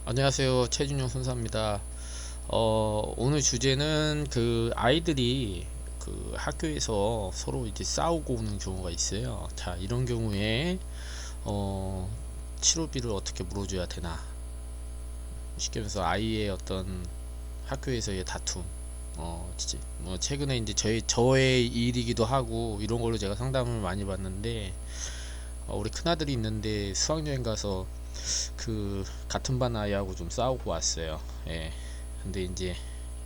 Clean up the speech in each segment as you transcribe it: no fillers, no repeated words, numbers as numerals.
안녕하세요. 최준용 선사입니다. 오늘 주제는 그 아이들이 그 학교에서 서로 이제 싸우고 오는 경우가 있어요. 자, 이런 경우에 어, 치료비를 어떻게 물어줘야 되나? 쉽게 말해서 아이의 어떤 학교에서의 다툼. 뭐 최근에 이제 저의 일이기도 하고 이런 걸로 제가 상담을 많이 받는데, 우리 큰아들이 있는데 수학여행 가서 그 같은 반 아이하고 좀 싸우고 왔어요. 예. 근데 이제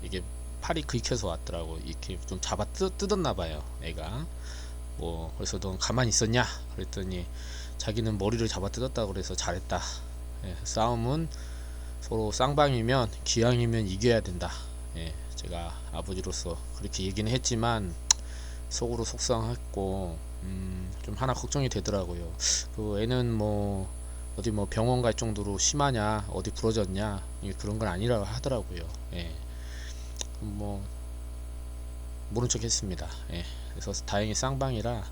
이게 팔이 긁혀서 왔더라고. 이렇게 좀 잡아 뜯었나 봐요, 애가. 그래서 넌 가만히 있었냐? 그랬더니 자기는 머리를 잡아 뜯었다 그래서 잘했다. 예. 싸움은 서로 쌍방이면 기왕이면 이겨야 된다. 예. 제가 아버지로서 그렇게 얘기는 했지만 속으로 속상했고, 좀 하나 걱정이 되더라고요. 그 애는 뭐 어디 뭐 병원 갈 정도로 심하냐, 어디 부러졌냐, 그런 건 아니라고 하더라고요. 예. 뭐 모른 척 했습니다. 예. 그래서 다행히 쌍방이라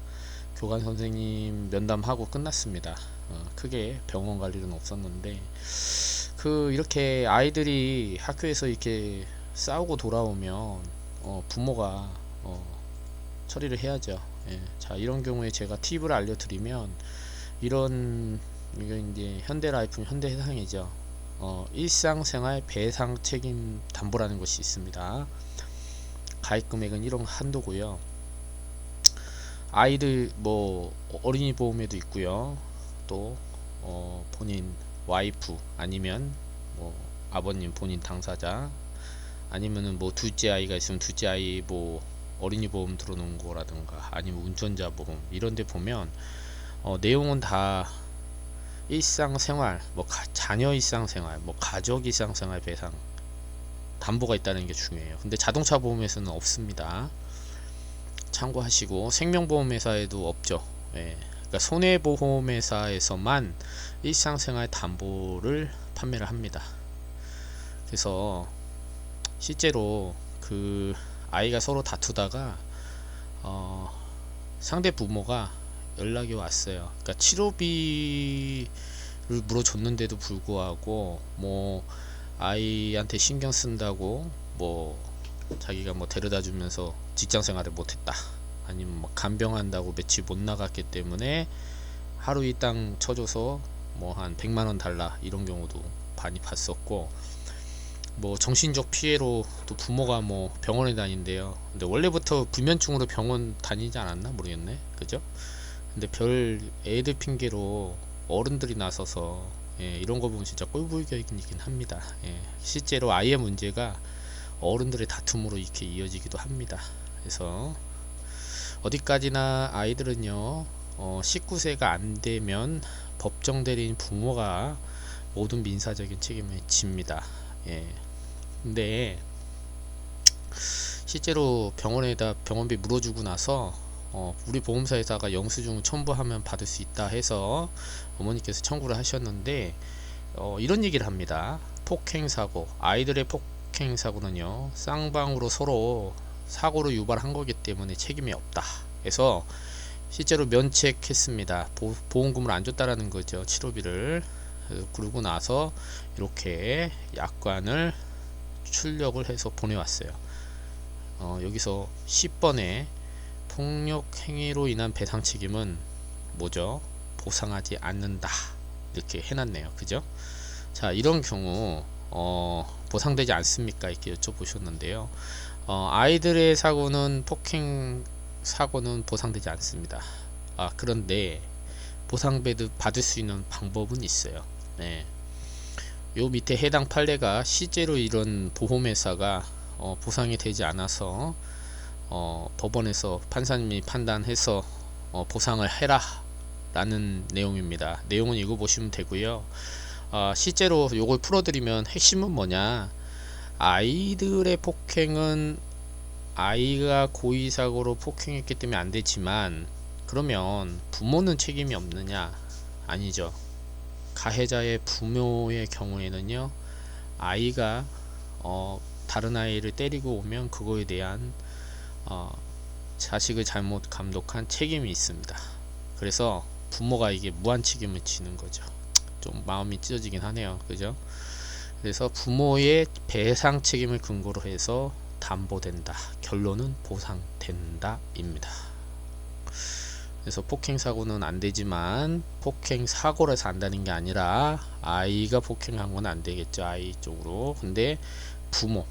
교관 선생님 면담하고 끝났습니다. 크게 병원 갈 일은 없었는데, 이렇게 아이들이 학교에서 이렇게 싸우고 돌아오면 부모가 처리를 해야죠. 예. 자, 이런 경우에 제가 팁을 알려드리면, 이거 이제 현대라이프, 현대해상이죠. 일상생활 배상 책임 담보라는 것이 있습니다. 가입 금액은 1억 한도고요. 아이들 뭐 어린이 보험에도 있고요. 또 본인 와이프 아니면 뭐 아버님 본인 당사자, 아니면은 뭐 둘째 아이가 있으면 둘째 아이 뭐 어린이 보험 들어놓은 거라든가, 아니면 운전자 보험, 이런 데 보면 내용은 다 일상생활, 뭐 자녀 일상생활, 뭐 가족 일상생활 배상 담보가 있다는 게 중요해요. 근데 자동차 보험에서는 없습니다. 참고하시고, 생명보험회사에도 없죠. 예. 그러니까 손해보험회사에서만 일상생활 담보를 판매를 합니다. 그래서 실제로 그 아이가 서로 다투다가 상대 부모가 연락이 왔어요. 그러니까 치료비를 물어줬는데도 불구하고 뭐 아이한테 신경 쓴다고 뭐 자기가 뭐 데려다 주면서 직장 생활을 못했다, 아니면 뭐 간병한다고 며칠 못 나갔기 때문에 하루 이 땅 쳐줘서 뭐 한 100만원 달라, 이런 경우도 많이 봤었고, 뭐 정신적 피해로 또 부모가 뭐 병원에 다닌대요. 근데 원래부터 불면증으로 병원 다니지 않았나 모르겠네, 그죠? 근데 별 애들 핑계로 어른들이 나서서, 예, 이런 거 보면 진짜 꼴불견이긴 합니다. 예, 실제로 아이의 문제가 어른들의 다툼으로 이렇게 이어지기도 합니다. 그래서 어디까지나 아이들은요, 19세가 안 되면 법정 대리인 부모가 모든 민사적인 책임을 집니다. 예. 근데 실제로 병원에다 병원비 물어주고 나서 우리 보험사에다가 영수증 첨부하면 받을 수 있다 해서 어머니께서 청구를 하셨는데, 이런 얘기를 합니다. 폭행사고, 아이들의 폭행사고는요, 쌍방으로 서로 사고를 유발한 거기 때문에 책임이 없다 해서 실제로 면책했습니다. 보험금을 안 줬다라는 거죠, 치료비를. 그러고 나서 이렇게 약관을 출력을 해서 보내왔어요. 여기서 10번에 폭력 행위로 인한 배상 책임은 뭐죠? 보상하지 않는다, 이렇게 해놨네요. 그죠? 자, 이런 경우 보상되지 않습니까? 이렇게 여쭤보셨는데요. 아이들의 사고는, 폭행 사고는 보상되지 않습니다. 그런데 받을 수 있는 방법은 있어요. 네. 요 밑에 해당 판례가 실제로 이런 보험회사가 보상이 되지 않아서 법원에서 판사님이 판단해서 보상을 해라 라는 내용입니다. 내용은 읽어보시면 되고요. 실제로 요걸 풀어드리면 핵심은 뭐냐, 아이들의 폭행은 아이가 고의사고로 폭행했기 때문에 안 되지만, 그러면 부모는 책임이 없느냐? 아니죠. 가해자의 부모의 경우에는요, 아이가 다른 아이를 때리고 오면 그거에 대한 자식을 잘못 감독한 책임이 있습니다. 그래서 부모가 이게 무한 책임을 지는 거죠. 좀 마음이 찢어지긴 하네요. 그죠? 그래서 부모의 배상 책임을 근거로 해서 담보된다. 결론은 보상된다 입니다. 그래서 폭행 사고는 안 되지만 폭행 사고라서 안다는 게 아니라 아이가 폭행한 건 안 되겠죠. 아이 쪽으로. 근데 부모,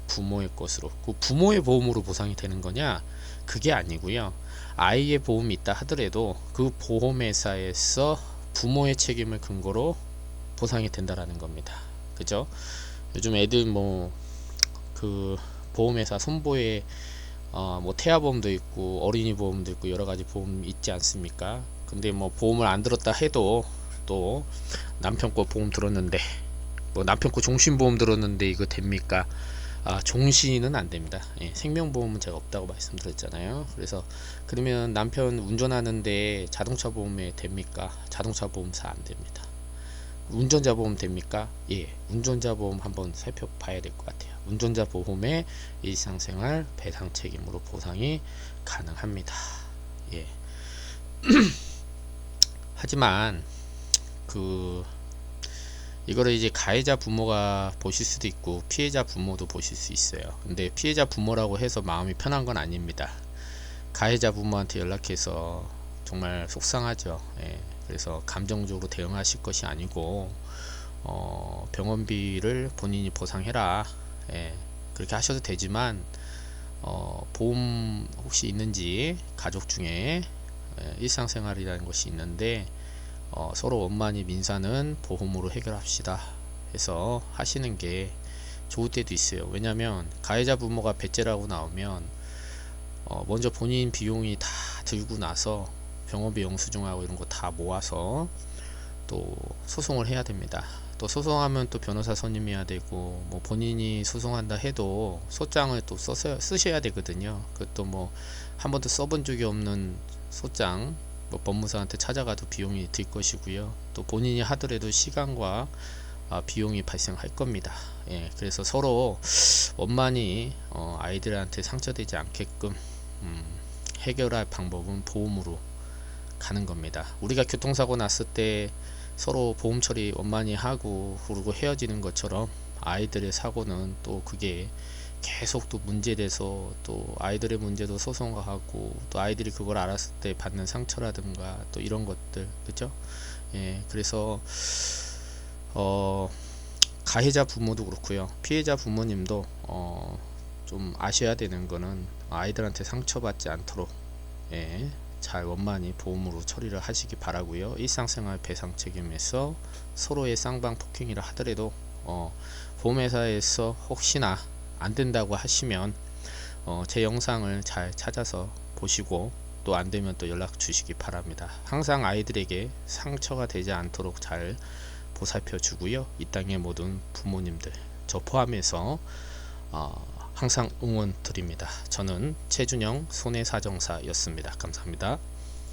부모의 것으로, 그 부모의 보험으로 보상이 되는 거냐? 그게 아니고요. 아이의 보험이 있다 하더라도 그 보험회사에서 부모의 책임을 근거로 보상이 된다라는 겁니다. 그죠? 요즘 애들 그 보험회사 손보에 뭐 태아보험도 있고 어린이 보험도 있고 여러가지 보험 있지 않습니까? 근데 뭐 보험을 안 들었다 해도 또 남편 거 보험 들었는데 뭐 남편 거 종신보험 들었는데 이거 됩니까? 종신은 안 됩니다. 생명보험은 제가 없다고 말씀드렸잖아요. 그래서 그러면 남편 운전하는데 자동차 보험에 됩니까? 자동차 보험사 안 됩니다. 운전자 보험 됩니까? 운전자 보험 한번 살펴봐야 될 것 같아요. 운전자 보험의 일상생활 배상 책임으로 보상이 가능합니다. 하지만 이거를 이제 가해자 부모가 보실 수도 있고 피해자 부모도 보실 수 있어요. 근데 피해자 부모라고 해서 마음이 편한 건 아닙니다. 가해자 부모한테 연락해서 정말 속상하죠. 그래서 감정적으로 대응하실 것이 아니고 병원비를 본인이 보상해라. 그렇게 하셔도 되지만 보험 혹시 있는지 가족 중에 일상생활이라는 것이 있는데 서로 원만히 민사는 보험으로 해결합시다 해서 하시는 게 좋을 때도 있어요. 왜냐면 가해자 부모가 배째라고 나오면 먼저 본인 비용이 다 들고 나서 병원비 영수증하고 이런 거 다 모아서 또 소송을 해야 됩니다. 또 소송하면 또 변호사 선임해야 되고 뭐 본인이 소송한다 해도 소장을 또 쓰셔야 되거든요. 그것도 뭐 한 번도 써본 적이 없는 소장 뭐 법무사한테 찾아가도 비용이 들 것이고요. 또 본인이 하더라도 시간과 비용이 발생할 겁니다. 그래서 서로 원만히 아이들한테 상처되지 않게끔 해결할 방법은 보험으로 가는 겁니다. 우리가 교통사고 났을 때 서로 보험 처리 원만히 하고 그러고 헤어지는 것처럼 아이들의 사고는 또 그게 계속 또 문제돼서 또 아이들의 문제도 소송하고 또 아이들이 그걸 알았을 때 받는 상처라든가 또 이런 것들, 그죠? 그래서 가해자 부모도 그렇고요, 피해자 부모님도 좀 아셔야 되는 거는 아이들한테 상처받지 않도록 잘 원만히 보험으로 처리를 하시기 바라고요. 일상생활 배상 책임에서 서로의 쌍방 폭행이라 하더라도 보험회사에서 혹시나 안 된다고 하시면 제 영상을 잘 찾아서 보시고 또 안 되면 또 연락 주시기 바랍니다. 항상 아이들에게 상처가 되지 않도록 잘 보살펴 주고요. 이 땅의 모든 부모님들 저 포함해서 항상 응원 드립니다. 저는 최준영 손해사정사였습니다. 감사합니다.